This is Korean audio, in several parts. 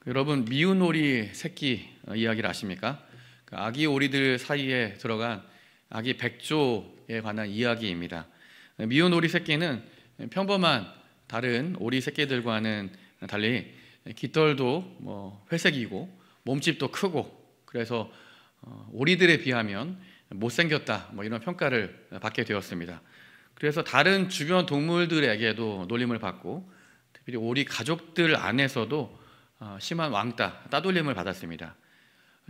여러분, 미운 오리 새끼 이야기를 아십니까? 그 아기 오리들 사이에 들어간 아기 백조에 관한 이야기입니다. 미운 오리 새끼는 평범한 다른 오리 새끼들과는 달리 깃털도 회색이고 몸집도 크고, 그래서 오리들에 비하면 못생겼다 이런 평가를 받게 되었습니다. 그래서 다른 주변 동물들에게도 놀림을 받고, 특히 오리 가족들 안에서도 심한 왕따, 따돌림을 받았습니다.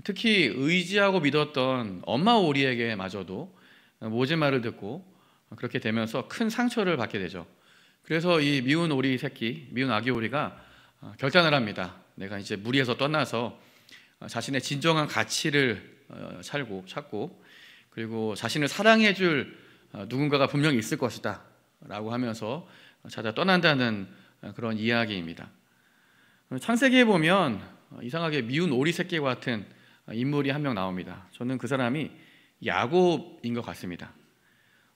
특히 의지하고 믿었던 엄마 오리에게 마저도 모진 말을 듣고 그렇게 되면서 큰 상처를 받게 되죠. 그래서 이 미운 오리 새끼, 미운 아기 오리가 결단을 합니다. 내가 이제 무리에서 떠나서 자신의 진정한 가치를 찾고, 그리고 자신을 사랑해 줄 누군가가 분명히 있을 것이다 라고 하면서 찾아 떠난다는 그런 이야기입니다. 창세기에 보면 이상하게 미운 오리 새끼와 같은 인물이 한 명 나옵니다. 저는 그 사람이 야곱인 것 같습니다.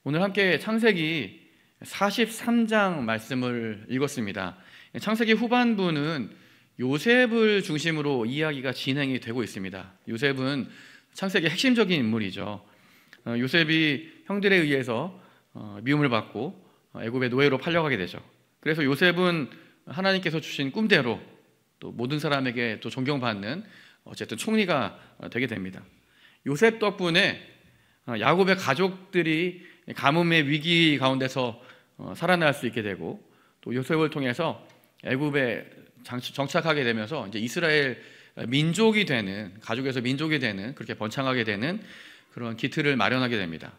오늘 함께 창세기 43장 말씀을 읽었습니다. 창세기 후반부는 요셉을 중심으로 이야기가 진행이 되고 있습니다. 요셉은 창세기의 핵심적인 인물이죠. 요셉이 형들에 의해서 미움을 받고 애굽의 노예로 팔려가게 되죠. 그래서 요셉은 하나님께서 주신 꿈대로 또 모든 사람에게 또 존경받는 어쨌든 총리가 되게 됩니다. 요셉 덕분에 야곱의 가족들이 가뭄의 위기 가운데서 살아날 수 있게 되고, 또 요셉을 통해서 애굽에 정착하게 되면서 이제 이스라엘 민족이 되는, 가족에서 민족이 되는, 그렇게 번창하게 되는 그런 기틀을 마련하게 됩니다.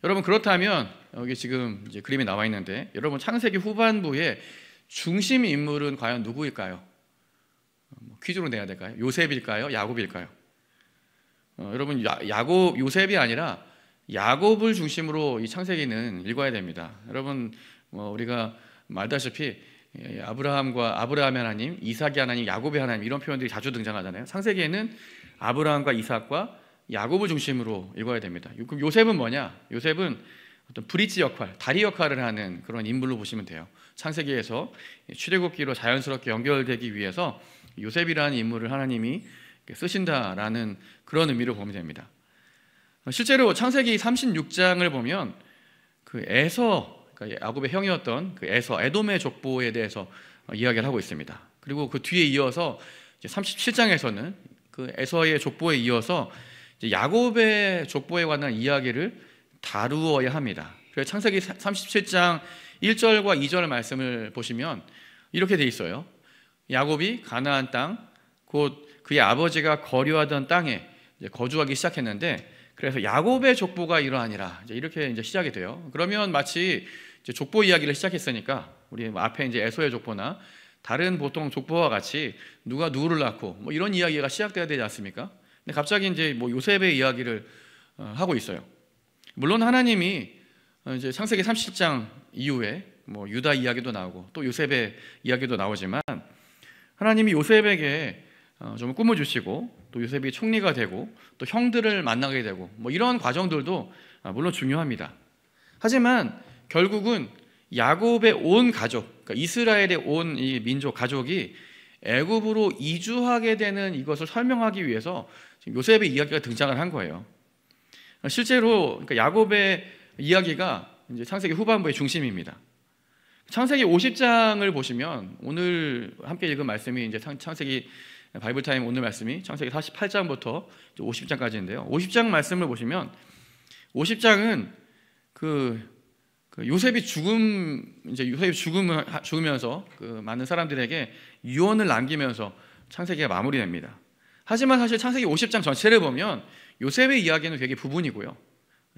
여러분, 그렇다면 여기 지금 이제 그림이 나와 있는데, 여러분 창세기 후반부의 중심 인물은 과연 누구일까요? 퀴즈로 내야 될까요? 요셉일까요? 야곱일까요? 여러분, 요셉이 아니라 야곱을 중심으로 이 창세기는 읽어야 됩니다. 여러분, 우리가 말다시피 아브라함의 하나님, 이삭의 하나님, 야곱의 하나님, 이런 표현들이 자주 등장하잖아요. 창세기에는 아브라함과 이삭과 야곱을 중심으로 읽어야 됩니다. 그럼 요셉은 뭐냐? 요셉은 어떤 브릿지 역할, 다리 역할을 하는 그런 인물로 보시면 돼요. 창세기에서 출애굽기로 자연스럽게 연결되기 위해서 요셉이라는 인물을 하나님이 쓰신다라는 그런 의미로 보면 됩니다. 실제로 창세기 36장을 보면 그 에서, 그러니까 야곱의 형이었던 그 에서, 에돔의 족보에 대해서 이야기를 하고 있습니다. 그리고 그 뒤에 이어서 37장에서는 그 에서의 족보에 이어서 야곱의 족보에 관한 이야기를 다루어야 합니다. 그래서 창세기 37장 1절과 2절 말씀을 보시면 이렇게 돼 있어요. 야곱이 가나안 땅, 곧 그의 아버지가 거류하던 땅에 거주하기 시작했는데, 그래서 야곱의 족보가 이러하니라, 이렇게 이제 시작이 돼요. 그러면 마치 이제 족보 이야기를 시작했으니까 우리 앞에 이제 에서의 족보나 다른 보통 족보와 같이 누가 누구를 낳고 이런 이야기가 시작돼야 되지 않습니까? 근데 갑자기 이제 요셉의 이야기를 하고 있어요. 물론 하나님이 이제 창세기 37장 이후에 유다 이야기도 나오고 또 요셉의 이야기도 나오지만, 하나님이 요셉에게 좀 꿈을 주시고 또 요셉이 총리가 되고 또 형들을 만나게 되고 이런 과정들도 물론 중요합니다. 하지만 결국은 야곱의 온 가족, 그러니까 이스라엘의 온 이 민족 가족이 애굽으로 이주하게 되는 이것을 설명하기 위해서 요셉의 이야기가 등장을 한 거예요. 실제로 그러니까 야곱의 이야기가 이제 창세기 후반부의 중심입니다. 창세기 50장을 보시면 오늘 함께 읽은 말씀이 이제 창세기 바이블 타임 오늘 말씀이 창세기 48장부터 50장까지인데요. 50장 말씀을 보시면 50장은 그 요셉이 죽으면서 그 많은 사람들에게 유언을 남기면서 창세기가 마무리됩니다. 하지만 사실 창세기 50장 전체를 보면 요셉의 이야기는 되게 부분이고요.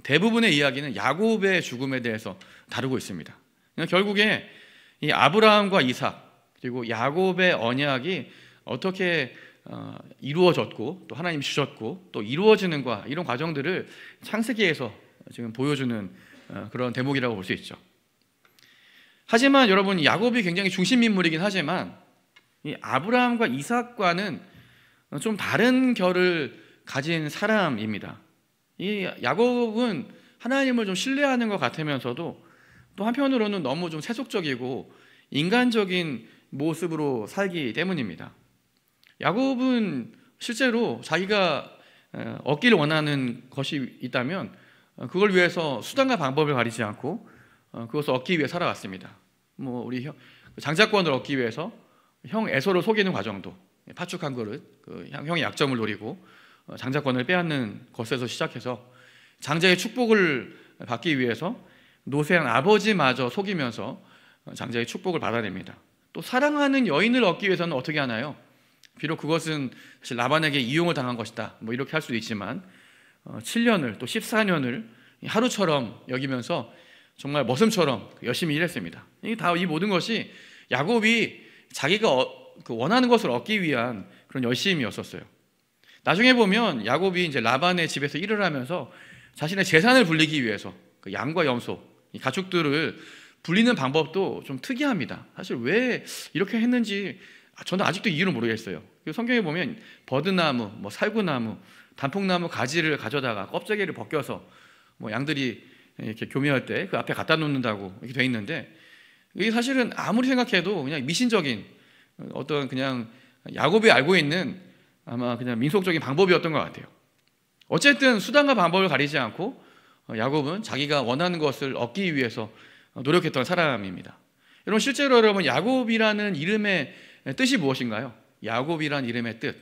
대부분의 이야기는 야곱의 죽음에 대해서 다루고 있습니다. 결국에 이 아브라함과 이삭 그리고 야곱의 언약이 어떻게 이루어졌고 또 하나님이 주셨고 또 이루어지는가, 이런 과정들을 창세기에서 지금 보여주는 그런 대목이라고 볼 수 있죠. 하지만 여러분, 야곱이 굉장히 중심 인물이긴 하지만 이 아브라함과 이삭과는 좀 다른 결을 가진 사람입니다. 이 야곱은 하나님을 좀 신뢰하는 것 같으면서도 또 한편으로는 너무 좀 세속적이고 인간적인 모습으로 살기 때문입니다. 야곱은 실제로 자기가 얻기를 원하는 것이 있다면 그걸 위해서 수단과 방법을 가리지 않고 그것을 얻기 위해 살아왔습니다. 뭐 우리 장자권을 얻기 위해서 형 에서를 속이는 과정도, 파축한 그릇, 형의 약점을 노리고 장자권을 빼앗는 것에서 시작해서 장자의 축복을 받기 위해서 노쇠한 아버지마저 속이면서 장자의 축복을 받아냅니다. 또 사랑하는 여인을 얻기 위해서는 어떻게 하나요? 비록 그것은 사실 라반에게 이용을 당한 것이다, 뭐 이렇게 할 수도 있지만 7년을 또 14년을 하루처럼 여기면서 정말 머슴처럼 열심히 일했습니다. 이게 다 이 모든 것이 야곱이 자기가 원하는 것을 얻기 위한 그런 열심이었었어요. 나중에 보면 야곱이 이제 라반의 집에서 일을 하면서 자신의 재산을 불리기 위해서 그 양과 염소, 이 가축들을 불리는 방법도 좀 특이합니다. 사실 왜 이렇게 했는지 저는 아직도 이유를 모르겠어요. 성경에 보면 버드나무, 뭐 살구나무, 단풍나무 가지를 가져다가 껍데기를 벗겨서 뭐 양들이 이렇게 교미할 때 그 앞에 갖다 놓는다고 이렇게 돼 있는데, 이게 사실은 아무리 생각해도 그냥 미신적인 어떤 그냥 야곱이 알고 있는 아마 그냥 민속적인 방법이었던 것 같아요. 어쨌든 수단과 방법을 가리지 않고 야곱은 자기가 원하는 것을 얻기 위해서 노력했던 사람입니다. 여러분, 실제로 여러분 야곱이라는 이름의 뜻이 무엇인가요? 야곱이라는 이름의 뜻.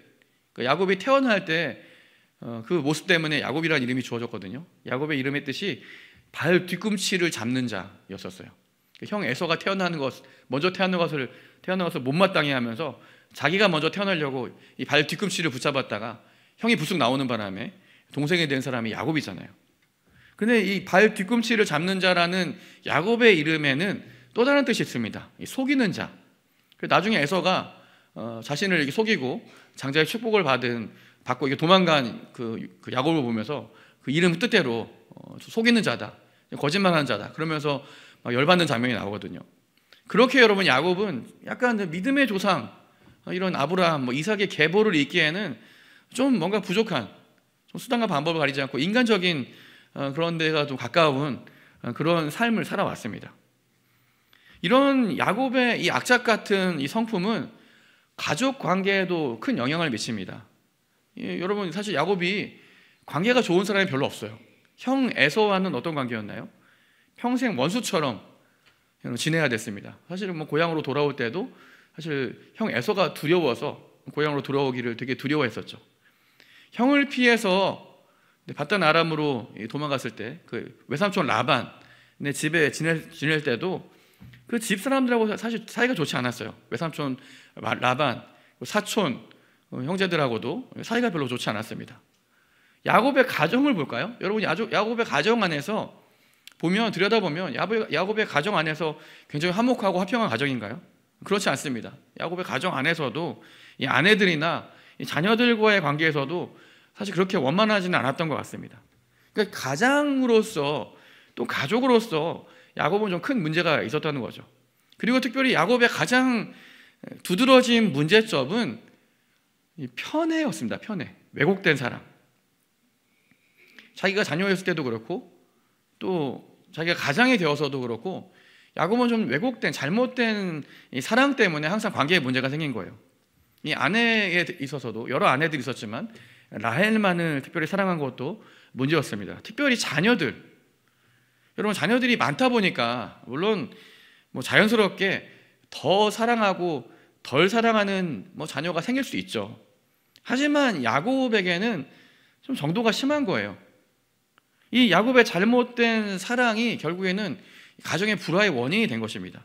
야곱이 태어날 때 그 모습 때문에 야곱이라는 이름이 주어졌거든요. 야곱의 이름의 뜻이 발 뒤꿈치를 잡는 자였었어요. 형 에서가 먼저 태어난 것을 못마땅해 하면서 자기가 먼저 태어나려고 이 발 뒤꿈치를 붙잡았다가 형이 부쑥 나오는 바람에 동생이 된 사람이 야곱이잖아요. 근데 이 발 뒤꿈치를 잡는 자라는 야곱의 이름에는 또 다른 뜻이 있습니다. 속이는 자. 나중에 에서가 자신을 이렇게 속이고 장자의 축복을 받고 이게 도망간 그 야곱을 보면서 그 이름 뜻대로 속이는 자다, 거짓말하는 자다, 그러면서 막 열받는 장면이 나오거든요. 그렇게 여러분 야곱은 약간 믿음의 조상, 이런 아브라함, 이삭의 계보를 잇기에는 좀 뭔가 부족한, 좀 수단과 방법을 가리지 않고 인간적인 그런 데가 좀 가까운 그런 삶을 살아왔습니다. 이런 야곱의 이 악착 같은 이 성품은 가족 관계에도 큰 영향을 미칩니다. 여러분, 사실 야곱이 관계가 좋은 사람이 별로 없어요. 형 에서와는 어떤 관계였나요? 평생 원수처럼 지내야 됐습니다. 사실은 고향으로 돌아올 때도 사실 형 에서가 두려워서 고향으로 돌아오기를 되게 두려워했었죠. 형을 피해서 바단 아람으로 도망갔을 때 그 외삼촌 라반의 집에 지낼 때도 그 집 사람들하고 사실 사이가 좋지 않았어요. 외삼촌 라반, 사촌 형제들하고도 사이가 별로 좋지 않았습니다. 야곱의 가정을 볼까요? 여러분, 야곱의 가정 안에서 들여다보면 야곱의 가정 안에서 굉장히 화목하고 화평한 가정인가요? 그렇지 않습니다. 야곱의 가정 안에서도 이 아내들이나 이 자녀들과의 관계에서도 사실 그렇게 원만하지는 않았던 것 같습니다. 그러니까 가장으로서 또 가족으로서 야곱은 좀 큰 문제가 있었다는 거죠. 그리고 특별히 야곱의 가장 두드러진 문제점은 이 편애였습니다. 편애, 왜곡된 사랑. 자기가 자녀였을 때도 그렇고 또 자기가 가장이 되어서도 그렇고 야곱은 좀 왜곡된, 잘못된 이 사랑 때문에 항상 관계에 문제가 생긴 거예요. 이 아내에 있어서도 여러 아내들이 있었지만 라헬만을 특별히 사랑한 것도 문제였습니다. 특별히 자녀들. 여러분, 자녀들이 많다 보니까 물론 자연스럽게 더 사랑하고 덜 사랑하는 자녀가 생길 수 있죠. 하지만 야곱에게는 좀 정도가 심한 거예요. 이 야곱의 잘못된 사랑이 결국에는 가정의 불화의 원인이 된 것입니다.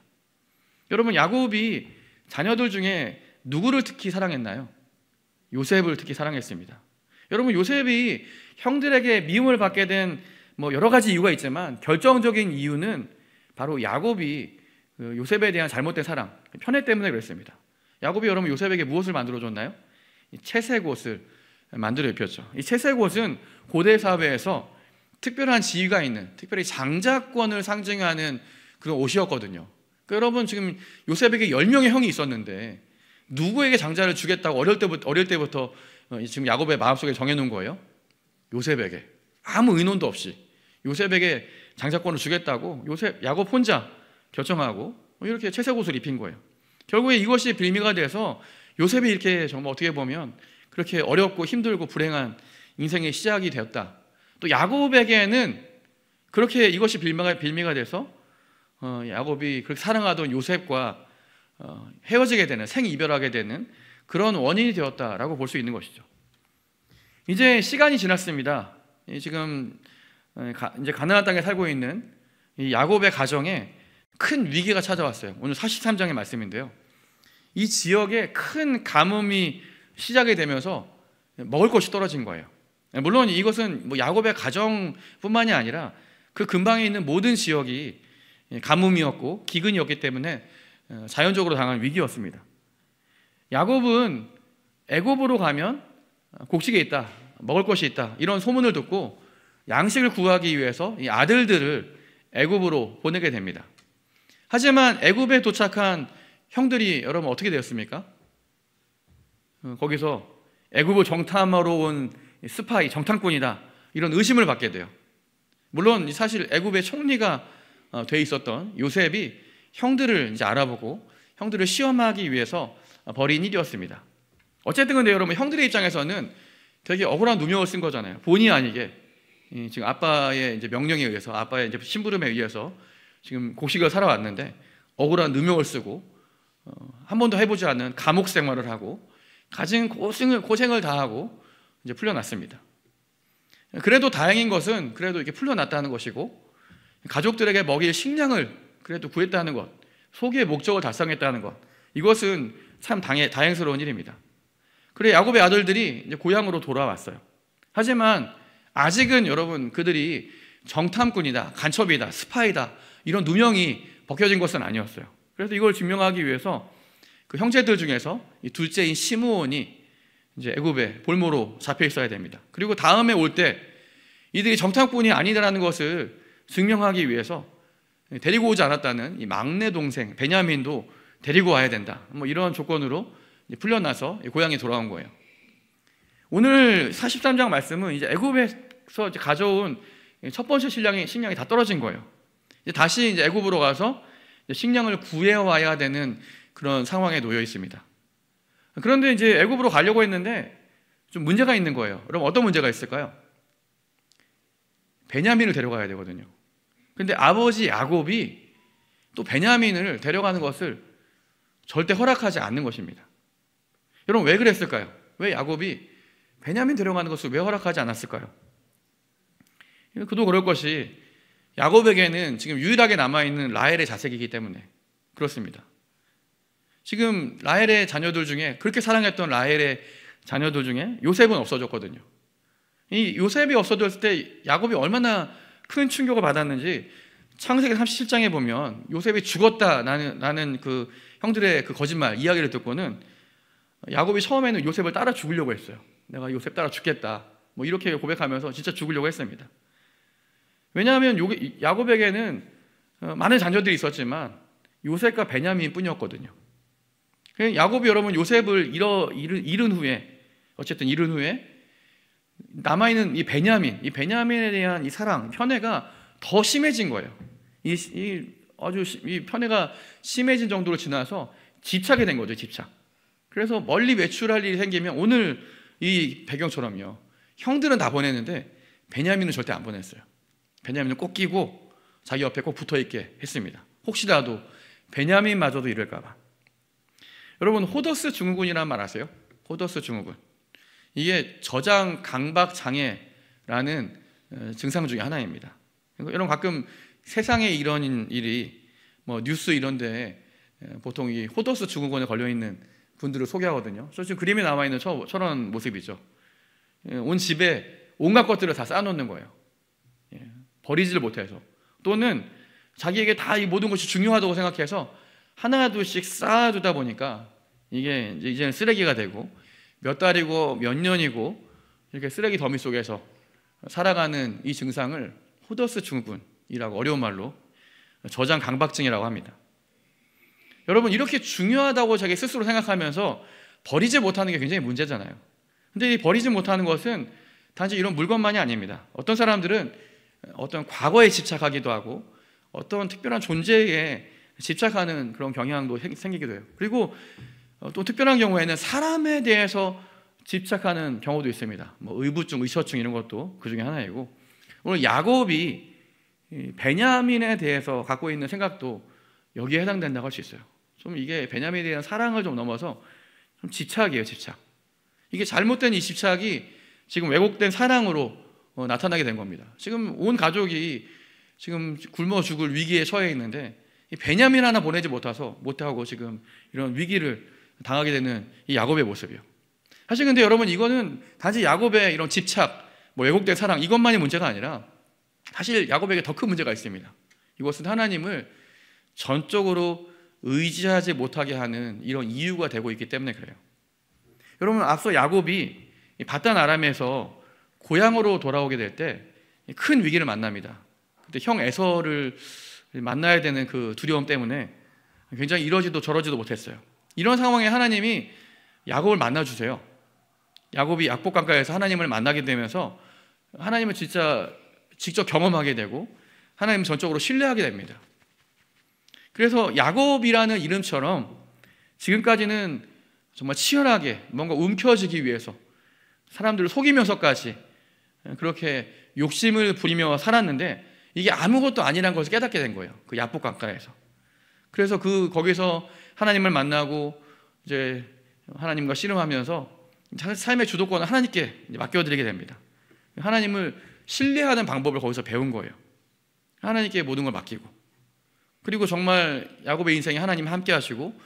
여러분, 야곱이 자녀들 중에 누구를 특히 사랑했나요? 요셉을 특히 사랑했습니다. 여러분, 요셉이 형들에게 미움을 받게 된 여러 가지 이유가 있지만 결정적인 이유는 바로 야곱이 요셉에 대한 잘못된 사랑, 편애 때문에 그랬습니다. 야곱이 여러분 요셉에게 무엇을 만들어줬나요? 채색옷을 만들어 입혔죠. 이 채색옷은 고대 사회에서 특별한 지위가 있는, 특별히 장자권을 상징하는 그런 옷이었거든요. 그러니까 여러분, 지금 요셉에게 10명의 형이 있었는데 누구에게 장자를 주겠다고 어릴 때부터 지금 야곱의 마음속에 정해놓은 거예요? 요셉에게. 아무 의논도 없이 요셉에게 장자권을 주겠다고 야곱 혼자 결정하고 이렇게 채색옷을 입힌 거예요. 결국에 이것이 빌미가 돼서 요셉이 이렇게 정말 어떻게 보면 그렇게 어렵고 힘들고 불행한 인생의 시작이 되었다. 또 야곱에게는 그렇게 이것이 빌미가 돼서 야곱이 그렇게 사랑하던 요셉과 헤어지게 되는, 생이별하게 되는 그런 원인이 되었다라고 볼 수 있는 것이죠. 이제 시간이 지났습니다. 지금 이제 가나안 땅에 살고 있는 이 야곱의 가정에 큰 위기가 찾아왔어요. 오늘 43장의 말씀인데요. 이 지역에 큰 가뭄이 시작이 되면서 먹을 것이 떨어진 거예요. 물론 이것은 뭐 야곱의 가정뿐만이 아니라 그 근방에 있는 모든 지역이 가뭄이었고 기근이었기 때문에 자연적으로 당한 위기였습니다. 야곱은 애굽으로 가면 곡식이 있다, 먹을 것이 있다, 이런 소문을 듣고 양식을 구하기 위해서 이 아들들을 애굽으로 보내게 됩니다. 하지만 애굽에 도착한 형들이 여러분 어떻게 되었습니까? 거기서 애굽을 정탐하러 온 스파이, 정탐꾼이다, 이런 의심을 받게 돼요. 물론 사실 애굽의 총리가 돼 있었던 요셉이 형들을 이제 알아보고 형들을 시험하기 위해서 벌인 일이었습니다. 어쨌든 근데 여러분 형들의 입장에서는 되게 억울한 누명을 쓴 거잖아요. 본의 아니게 지금 아빠의 이제 명령에 의해서, 아빠의 이제 심부름에 의해서 지금 곡식을 사러 왔는데 억울한 누명을 쓰고 한 번도 해보지 않은 감옥 생활을 하고 가진 고생을 다 하고 이제 풀려났습니다. 그래도 다행인 것은 그래도 이렇게 풀려났다는 것이고 가족들에게 먹일 식량을 그래도 구했다는 것, 소기의 목적을 달성했다는 것, 이것은 참 다행스러운 일입니다. 그래 야곱의 아들들이 이제 고향으로 돌아왔어요. 하지만 아직은 여러분 그들이 정탐꾼이다, 간첩이다, 스파이다, 이런 누명이 벗겨진 것은 아니었어요. 그래서 이걸 증명하기 위해서 그 형제들 중에서 이 둘째인 시므온이 이제 애굽의 볼모로 잡혀 있어야 됩니다. 그리고 다음에 올 때 이들이 정탐꾼이 아니라는 것을 증명하기 위해서 데리고 오지 않았다는 이 막내 동생 베냐민도 데리고 와야 된다, 뭐 이런 조건으로 풀려나서 고향에 돌아온 거예요. 오늘 43장 말씀은 이제 애굽에서 가져온 첫 번째 식량이 다 떨어진 거예요. 이제 다시 이제 애굽으로 가서 식량을 구해와야 되는 그런 상황에 놓여 있습니다. 그런데 이제 애굽으로 가려고 했는데 좀 문제가 있는 거예요. 여러분 어떤 문제가 있을까요? 베냐민을 데려가야 되거든요. 근데 아버지 야곱이 또 베냐민을 데려가는 것을 절대 허락하지 않는 것입니다. 여러분 왜 그랬을까요? 왜 야곱이 베냐민 데려가는 것을 왜 허락하지 않았을까요? 그도 그럴 것이 야곱에게는 지금 유일하게 남아있는 라헬의 자식이기 때문에 그렇습니다. 지금 라헬의 자녀들 중에, 그렇게 사랑했던 라헬의 자녀들 중에 요셉은 없어졌거든요. 이 요셉이 없어졌을 때 야곱이 얼마나 큰 충격을 받았는지 창세기 37장에 보면 요셉이 죽었다라는 그 형들의 그 거짓말 이야기를 듣고는 야곱이 처음에는 요셉을 따라 죽으려고 했어요. 내가 요셉 따라 죽겠다, 뭐 이렇게 고백하면서 진짜 죽으려고 했습니다. 왜냐하면 야곱에게는 많은 자녀들이 있었지만 요셉과 베냐민 뿐이었거든요. 야곱이 여러분 요셉을 잃은 후에 남아있는 이 베냐민에 대한 이 사랑, 편애가 더 심해진 거예요. 이 편애가 심해진 정도로 지나서 집착이 된 거죠, 집착. 그래서 멀리 외출할 일이 생기면 오늘 이 배경처럼요, 형들은 다 보냈는데 베냐민은 절대 안 보냈어요. 베냐민은 꼭 끼고 자기 옆에 꼭 붙어있게 했습니다. 혹시라도 베냐민마저도 이럴까 봐. 여러분 호더스 증후군이라는 말 아세요? 호더스 증후군. 이게 저장 강박 장애라는 증상 중에 하나입니다. 여러분 가끔 세상에 이런 일이 뭐 뉴스 이런 데 보통 이 호더스 증후군에 걸려 있는 분들을 소개하거든요. 저 지금 그림에 남아 있는 저런 모습이죠. 온 집에 온갖 것들을 다 쌓아놓는 거예요. 버리지를 못해서, 또는 자기에게 다 이 모든 것이 중요하다고 생각해서 하나둘씩 쌓아두다 보니까 이게 이제는 쓰레기가 되고 몇 달이고 몇 년이고 이렇게 쓰레기 더미 속에서 살아가는 이 증상을 호더스 증후군이라고 어려운 말로 저장 강박증이라고 합니다. 여러분 이렇게 중요하다고 자기 스스로 생각하면서 버리지 못하는 게 굉장히 문제잖아요. 근데 이 버리지 못하는 것은 단지 이런 물건만이 아닙니다. 어떤 사람들은 어떤 과거에 집착하기도 하고 어떤 특별한 존재에 집착하는 그런 경향도 생기기도 해요. 그리고 또 특별한 경우에는 사람에 대해서 집착하는 경우도 있습니다. 뭐 의부증, 의처증 이런 것도 그 중에 하나이고, 오늘 야곱이 베냐민에 대해서 갖고 있는 생각도 여기에 해당된다고 할 수 있어요. 좀 이게 베냐민에 대한 사랑을 좀 넘어서 좀 집착이에요, 집착. 이게 잘못된 이 집착이 지금 왜곡된 사랑으로 나타나게 된 겁니다. 지금 온 가족이 지금 굶어 죽을 위기에 처해 있는데 이 베냐민 하나 보내지 못하고 지금 이런 위기를 당하게 되는 이 야곱의 모습이요. 사실 근데 여러분, 이거는 단지 야곱의 이런 집착, 뭐 왜곡된 사랑 이것만이 문제가 아니라 사실 야곱에게 더 큰 문제가 있습니다. 이것은 하나님을 전적으로 의지하지 못하게 하는 이런 이유가 되고 있기 때문에 그래요. 여러분, 앞서 야곱이 바단 아람에서 고향으로 돌아오게 될 때 큰 위기를 만납니다. 그때 형 에서를 만나야 되는 그 두려움 때문에 굉장히 이러지도 저러지도 못했어요. 이런 상황에 하나님이 야곱을 만나주세요. 야곱이 약복 강가에서 하나님을 만나게 되면서 하나님을 진짜 직접 경험하게 되고 하나님 전적으로 신뢰하게 됩니다. 그래서 야곱이라는 이름처럼 지금까지는 정말 치열하게 뭔가 움켜쥐기 위해서 사람들을 속이면서까지 그렇게 욕심을 부리며 살았는데 이게 아무것도 아니란 것을 깨닫게 된 거예요. 그 약복 강가에서. 그래서 거기서 하나님을 만나고 이제 하나님과 씨름하면서 삶의 주도권을 하나님께 맡겨드리게 됩니다. 하나님을 신뢰하는 방법을 거기서 배운 거예요. 하나님께 모든 걸 맡기고, 그리고 정말 야곱의 인생에 하나님 함께 하시고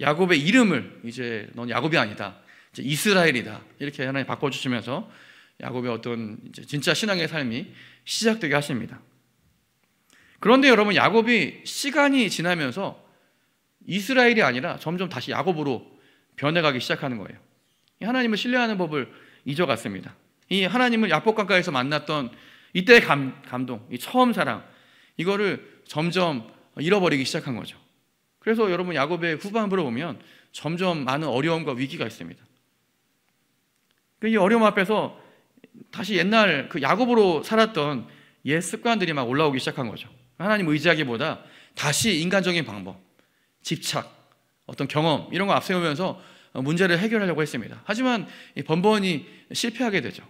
야곱의 이름을 이제 넌 야곱이 아니다, 이제 이스라엘이다 이렇게 하나님 바꿔주시면서 야곱의 어떤 이제 진짜 신앙의 삶이 시작되게 하십니다. 그런데 여러분, 야곱이 시간이 지나면서 이스라엘이 아니라 점점 다시 야곱으로 변해가기 시작하는 거예요. 하나님을 신뢰하는 법을 잊어갔습니다. 이 하나님을 약복 강가에서 만났던 이때의 감동, 이 처음 사랑, 이거를 점점 잃어버리기 시작한 거죠. 그래서 여러분, 야곱의 후반부를 보면 점점 많은 어려움과 위기가 있습니다. 이 어려움 앞에서 다시 옛날 그 야곱으로 살았던 옛 습관들이 막 올라오기 시작한 거죠. 하나님 의지하기보다 다시 인간적인 방법, 집착, 어떤 경험 이런 거 앞세우면서 문제를 해결하려고 했습니다. 하지만 번번이 실패하게 되죠.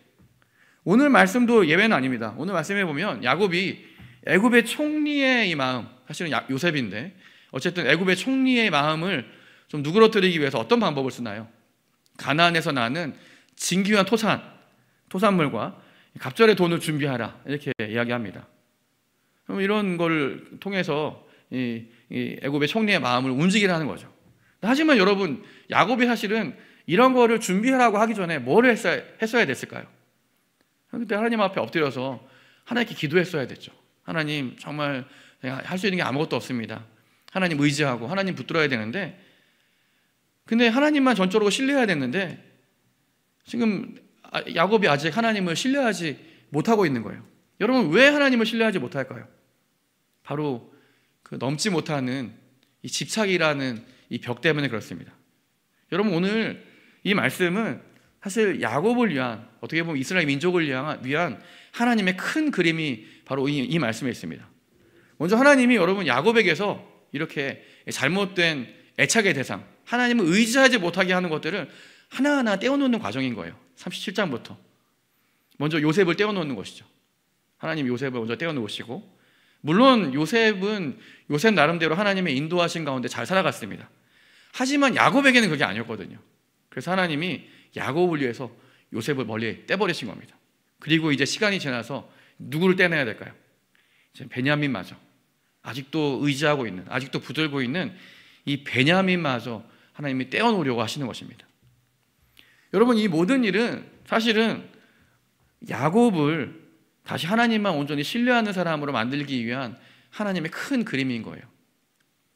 오늘 말씀도 예외는 아닙니다. 오늘 말씀에 보면 야곱이 애굽의 총리의 이 마음, 사실은 요셉인데 어쨌든 애굽의 총리의 마음을 좀 누그러뜨리기 위해서 어떤 방법을 쓰나요? 가나안에서 나는 진귀한 토산물과 갑절의 돈을 준비하라 이렇게 이야기합니다. 그럼 이런 걸 통해서 이 애굽의 총리의 마음을 움직이게 하는 거죠. 하지만 여러분, 야곱이 사실은 이런 거를 준비하라고 하기 전에 뭘 했어야 됐을까요? 그때 하나님 앞에 엎드려서 하나님께 기도했어야 됐죠. 하나님, 정말 할 수 있는 게 아무것도 없습니다. 하나님 의지하고 하나님 붙들어야 되는데, 근데 하나님만 전적으로 신뢰해야 됐는데 지금 야곱이 아직 하나님을 신뢰하지 못하고 있는 거예요. 여러분, 왜 하나님을 신뢰하지 못할까요? 바로 그 넘지 못하는 이 집착이라는 이 벽 때문에 그렇습니다. 여러분, 오늘 이 말씀은 사실 야곱을 위한, 어떻게 보면 이스라엘 민족을 위한 하나님의 큰 그림이 바로 이 말씀에 있습니다. 먼저 하나님이 여러분 야곱에게서 이렇게 잘못된 애착의 대상, 하나님을 의지하지 못하게 하는 것들을 하나하나 떼어놓는 과정인 거예요. 37장부터 먼저 요셉을 떼어놓는 것이죠. 하나님 요셉을 먼저 떼어놓으시고, 물론 요셉은 요셉 나름대로 하나님의 인도하신 가운데 잘 살아갔습니다. 하지만 야곱에게는 그게 아니었거든요. 그래서 하나님이 야곱을 위해서 요셉을 멀리 떼버리신 겁니다. 그리고 이제 시간이 지나서 누구를 떼내야 될까요? 이제 베냐민마저, 아직도 의지하고 있는, 아직도 붙들고 있는 이 베냐민마저 하나님이 떼어놓으려고 하시는 것입니다. 여러분, 이 모든 일은 사실은 야곱을 다시 하나님만 온전히 신뢰하는 사람으로 만들기 위한 하나님의 큰 그림인 거예요.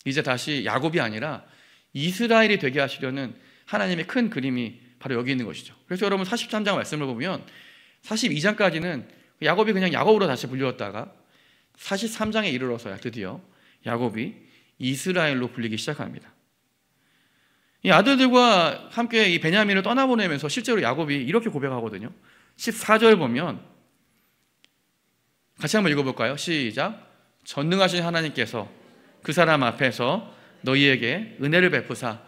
이제 다시 야곱이 아니라 이스라엘이 되게 하시려는 하나님의 큰 그림이 바로 여기 있는 것이죠. 그래서 여러분, 43장 말씀을 보면 42장까지는 야곱이 그냥 야곱으로 다시 불렸다가 43장에 이르러서야 드디어 야곱이 이스라엘로 불리기 시작합니다. 이 아들들과 함께 이 베냐민을 떠나보내면서 실제로 야곱이 이렇게 고백하거든요. 14절 보면 같이 한번 읽어볼까요? 시작. 전능하신 하나님께서 그 사람 앞에서 너희에게 은혜를 베푸사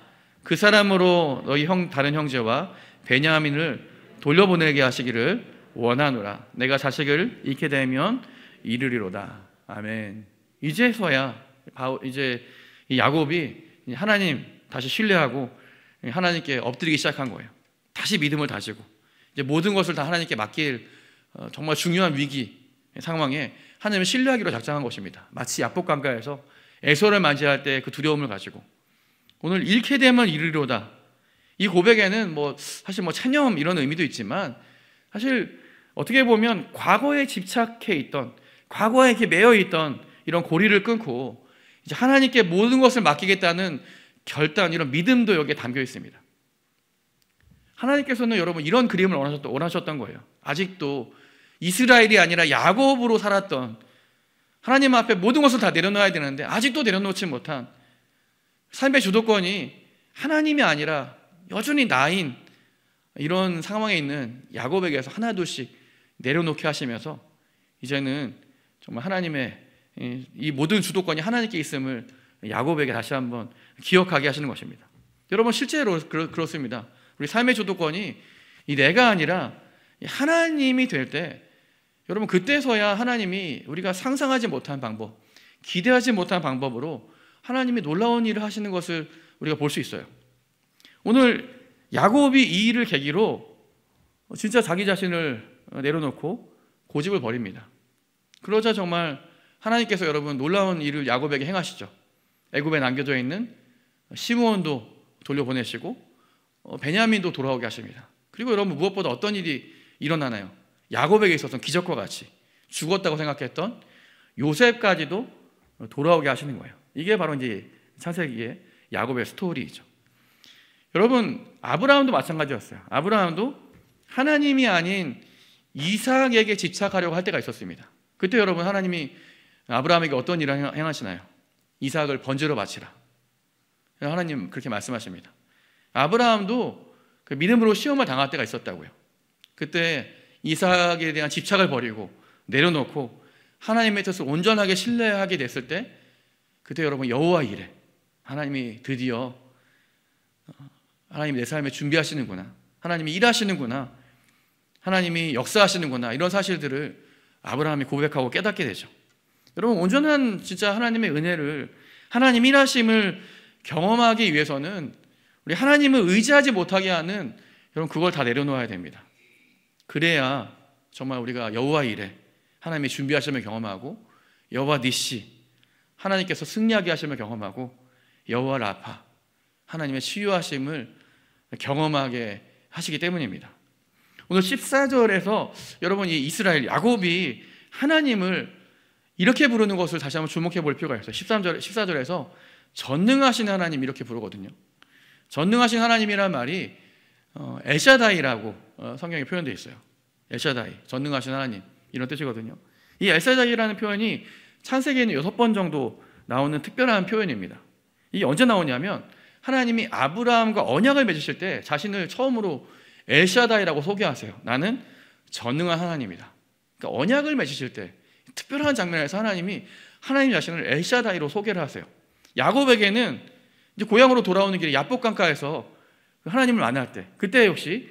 그 사람으로 너희 다른 형제와 베냐민을 돌려보내게 하시기를 원하노라. 내가 자식을 잃게 되면 이르리로다. 아멘. 이제서야 이제 이 야곱이 하나님 다시 신뢰하고 하나님께 엎드리기 시작한 거예요. 다시 믿음을 다지고 이제 모든 것을 다 하나님께 맡길 정말 중요한 위기 상황에 하나님을 신뢰하기로 작정한 것입니다. 마치 야복강가에서 에서를 맞이할 때 그 두려움을 가지고 오늘 잃게 되면 이르리로다. 이 고백에는 사실 체념 이런 의미도 있지만 사실 어떻게 보면 과거에 집착해 있던, 과거에 이렇게 매여 있던 이런 고리를 끊고 이제 하나님께 모든 것을 맡기겠다는 결단, 이런 믿음도 여기에 담겨 있습니다. 하나님께서는 여러분 이런 그림을 원하셨던 거예요. 아직도 이스라엘이 아니라 야곱으로 살았던, 하나님 앞에 모든 것을 다 내려놓아야 되는데 아직도 내려놓지 못한 삶의 주도권이 하나님이 아니라 여전히 나인 이런 상황에 있는 야곱에게서 하나둘씩 내려놓게 하시면서 이제는 정말 하나님의 이 모든 주도권이 하나님께 있음을 야곱에게 다시 한번 기억하게 하시는 것입니다. 여러분 실제로 그렇습니다. 우리 삶의 주도권이 이 내가 아니라 하나님이 될 때, 여러분 그때서야 하나님이 우리가 상상하지 못한 방법, 기대하지 못한 방법으로 하나님이 놀라운 일을 하시는 것을 우리가 볼 수 있어요. 오늘 야곱이 이 일을 계기로 진짜 자기 자신을 내려놓고 고집을 버립니다. 그러자 정말 하나님께서 여러분 놀라운 일을 야곱에게 행하시죠. 애굽에 남겨져 있는 시므온도 돌려보내시고 베냐민도 돌아오게 하십니다. 그리고 여러분 무엇보다 어떤 일이 일어나나요? 야곱에게 있어서는 기적과 같이 죽었다고 생각했던 요셉까지도 돌아오게 하시는 거예요. 이게 바로 이제 창세기의 야곱의 스토리이죠. 여러분 아브라함도 마찬가지였어요. 아브라함도 하나님이 아닌 이삭에게 집착하려고 할 때가 있었습니다. 그때 여러분 하나님이 아브라함에게 어떤 일을 행하시나요? 이삭을 번제로 바치라. 하나님 그렇게 말씀하십니다. 아브라함도 그 믿음으로 시험을 당할 때가 있었다고요. 그때 이삭에 대한 집착을 버리고 내려놓고 하나님의 뜻을 온전하게 신뢰하게 됐을 때, 그때 여러분 여호와 이레, 하나님이 드디어 하나님이 내 삶에 준비하시는구나, 하나님이 일하시는구나, 하나님이 역사하시는구나, 이런 사실들을 아브라함이 고백하고 깨닫게 되죠. 여러분 온전한 진짜 하나님의 은혜를, 하나님 일하심을 경험하기 위해서는 우리 하나님을 의지하지 못하게 하는, 여러분 그걸 다 내려놓아야 됩니다. 그래야 정말 우리가 여호와 이레, 하나님이 준비하심을 경험하고, 여호와 니시, 하나님께서 승리하게 하심을 경험하고, 여호와 라파, 하나님의 치유하심을 경험하게 하시기 때문입니다. 오늘 14절에서 여러분 이 이스라엘 야곱이 하나님을 이렇게 부르는 것을 다시 한번 주목해 볼 필요가 있어요. 14절에서 전능하신 하나님 이렇게 부르거든요. 전능하신 하나님이란 말이 엘샤다이라고 성경에 표현되어 있어요. 엘샤다이, 전능하신 하나님, 이런 뜻이거든요. 이 엘샤다이라는 표현이 창세기에는 6번 정도 나오는 특별한 표현입니다. 이게 언제 나오냐면 하나님이 아브라함과 언약을 맺으실 때 자신을 처음으로 엘샤다이라고 소개하세요. 나는 전능한 하나님이다. 그러니까 언약을 맺으실 때 특별한 장면에서 하나님이 하나님 자신을 엘샤다이로 소개를 하세요. 야곱에게는 이제 고향으로 돌아오는 길에 야복강가에서 하나님을 만날 때, 그때 역시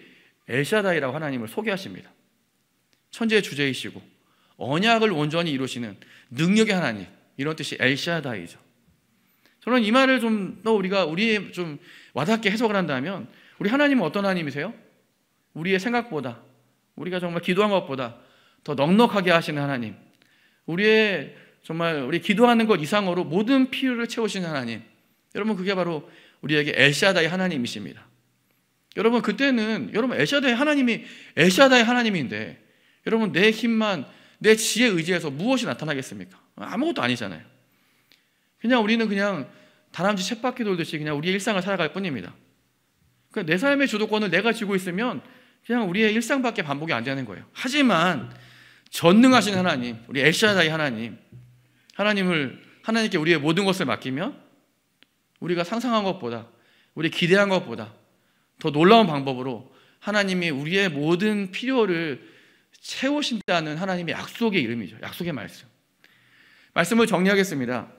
엘샤다이라고 하나님을 소개하십니다. 천지의 주제이시고 언약을 온전히 이루시는 능력의 하나님, 이런 뜻이 엘샤다이죠. 저는 이 말을 좀 더 우리의 좀 와닿게 해석을 한다면, 우리 하나님은 어떤 하나님이세요? 우리의 생각보다, 우리가 정말 기도한 것보다 더 넉넉하게 하시는 하나님, 우리의 정말 우리 기도하는 것 이상으로 모든 필요를 채우시는 하나님, 여러분 그게 바로 우리에게 엘샤다이 하나님이십니다. 여러분 그때는 여러분 엘샤다이 하나님이 엘샤다이 하나님인데, 여러분 내 힘만, 내 지혜 의지해서 무엇이 나타나겠습니까? 아무것도 아니잖아요. 그냥 우리는 그냥 다람쥐 쳇바퀴 돌듯이 그냥 우리의 일상을 살아갈 뿐입니다. 그러니까 내 삶의 주도권을 내가 쥐고 있으면 그냥 우리의 일상밖에 반복이 안 되는 거예요. 하지만 전능하신 하나님, 우리 엘샤다이 하나님, 하나님께 우리의 모든 것을 맡기면 우리가 상상한 것보다, 우리 기대한 것보다 더 놀라운 방법으로 하나님이 우리의 모든 필요를 채우신다는 하나님의 약속의 이름이죠. 약속의 말씀. 말씀을 정리하겠습니다.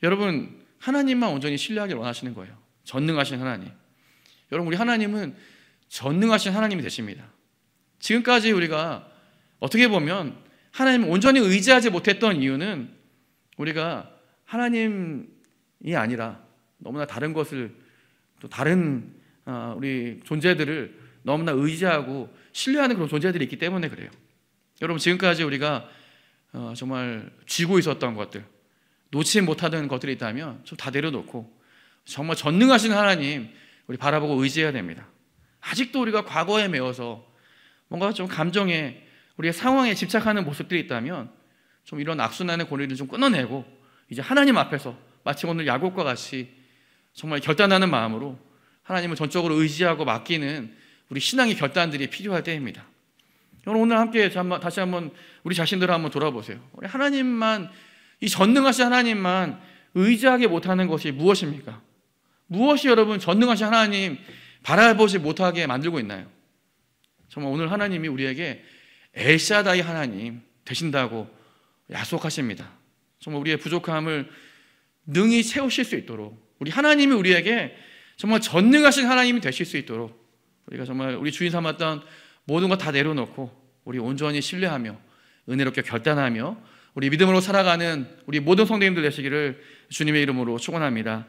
여러분 하나님만 온전히 신뢰하기를 원하시는 거예요. 전능하신 하나님. 여러분, 우리 하나님은 전능하신 하나님이 되십니다. 지금까지 우리가 어떻게 보면 하나님을 온전히 의지하지 못했던 이유는 우리가 하나님이 아니라 너무나 다른 것을, 또 다른 우리 존재들을 너무나 의지하고 신뢰하는 그런 존재들이 있기 때문에 그래요. 여러분, 지금까지 우리가 정말 쥐고 있었던 것들, 놓지 못하던 것들이 있다면 좀 다 내려놓고 정말 전능하신 하나님 우리 바라보고 의지해야 됩니다. 아직도 우리가 과거에 매여서 뭔가 좀 감정에, 우리의 상황에 집착하는 모습들이 있다면 좀 이런 악순환의 고리를 좀 끊어내고 이제 하나님 앞에서 마치 오늘 야곱과 같이 정말 결단하는 마음으로 하나님을 전적으로 의지하고 맡기는 우리 신앙의 결단들이 필요할 때입니다. 여러분, 오늘 함께 다시 한번 우리 자신들을 한번 돌아보세요. 우리 하나님만, 이 전능하신 하나님만 의지하게 못하는 것이 무엇입니까? 무엇이 여러분 전능하신 하나님 바라보지 못하게 만들고 있나요? 정말 오늘 하나님이 우리에게 엘샤다이 하나님 되신다고 약속하십니다. 정말 우리의 부족함을 능히 채우실 수 있도록, 우리 하나님이 우리에게 정말 전능하신 하나님이 되실 수 있도록 우리가 정말 우리 주인 삼았던 모든 것 다 내려놓고 우리 온전히 신뢰하며 은혜롭게 결단하며 우리 믿음으로 살아가는 우리 모든 성도님들 되시기를 주님의 이름으로 축원합니다.